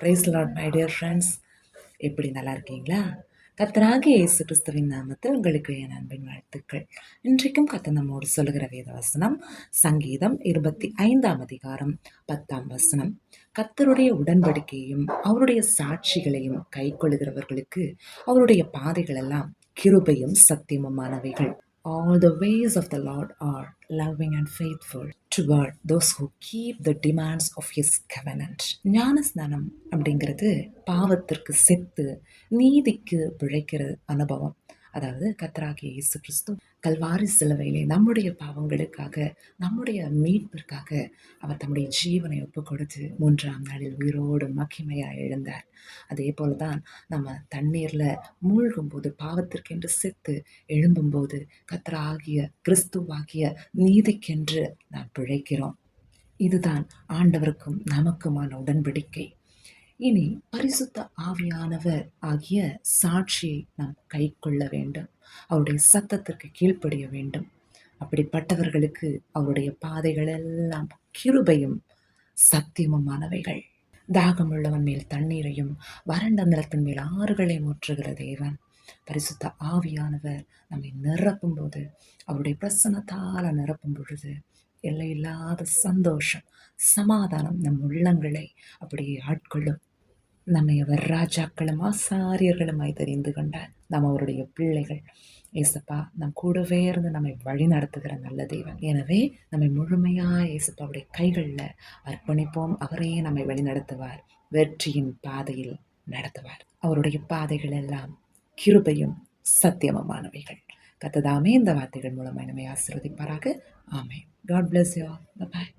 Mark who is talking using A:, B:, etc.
A: Price lord my dear friends. எப்படி நல்லா இருக்கீங்களா? கர்த்தராகிய இயேசு கிறிஸ்துவின் நாமத்தில் உங்களுக்கு என் அன்பின் வாழ்த்துக்கள். இன்றைக்கும் கர்த்தர் நம்மோடு சொல்லுகிற வேத வசனம் சங்கீதம் 25ஆம் அதிகாரம் 10ஆம் வசனம். கர்த்தருடைய உடன்படிக்கையும் அவருடைய சாட்சிகளையும் கைக்கொள்ளுகிறவர்களுக்கு அவருடைய பாதைகள் எல்லாம் கிருபையும் சத்தியமுமானவைகள். All the ways of the Lord are loving and faithful toward those who keep the demands of his covenant. ஞானஸ்நானம் அப்படிங்கிறது பாவத்திற்கு செத்து நீதிக்கு பிழைக்கிற அனுபவம். அதாவது கர்த்தராகிய இயேசு கிறிஸ்து கல்வாரி சிலுவையிலே நம்முடைய பாவங்களுக்காக, நம்முடைய மீட்பிற்காக அவர் தம்முடைய ஜீவனை ஒப்பு கொடுத்து 3ஆம் நாளில் உயிரோடு மகிமையாய் எழுந்தார். அதே போலதான் நம்ம தண்ணீர்ல மூழ்கும் போது, பாவத்திற்கென்று செத்து எழும்பும்போது கர்த்தராகிய கிறிஸ்துவாகிய நீதிக்கென்று நாம் பிழைக்கிறோம். இதுதான் ஆண்டவருக்கும் நமக்குமான உடன்படிக்கை. இனி பரிசுத்த ஆவியானவர் ஆகிய சாட்சியை நாம் கை கொள்ள வேண்டும். அவருடைய சத்தத்திற்கு கீழ்ப்படிய வேண்டும். அப்படிப்பட்டவர்களுக்கு அவருடைய பாதைகள் எல்லாம் கிருபையும் சத்தியமுமானவைகள். தாகமுள்ளவன் மேல் தண்ணீரையும் வறண்ட நிலத்தின் மேல் ஆறுகளை ஊற்றுகிற தேவன். பரிசுத்த ஆவியானவர் நம்மை நிரப்பும் போது, அவருடைய பிரசன்னத்தால் நிரப்பும் பொழுது எல்லையில்லாத சந்தோஷம், சமாதானம் நம் உள்ளங்களை அப்படியே ஆட்கொள்ளும். நம்மை அவர் ராஜாக்களும் ஆசாரியர்களுமாய் தெரிந்து கொண்டார். நாம் அவருடைய பிள்ளைகள். ஏசப்பா நம் கூடவே இருந்து நம்மை வழி நடத்துகிற நல்ல தேவன். எனவே நம்மை முழுமையாக ஏசப்பாவுடைய கைகளில் அர்ப்பணிப்போம். அவரே நம்மை வழி நடத்துவார், வெற்றியின் பாதையில் நடத்துவார். அவருடைய பாதைகள் எல்லாம் கிருபையும் சத்தியமுமானவைகள். கர்த்தர் தாமே இந்த வார்த்தைகள் மூலமாய் நம்மை ஆசீர்வதிப்பாராக. ஆமென். God bless you all. Bye bye.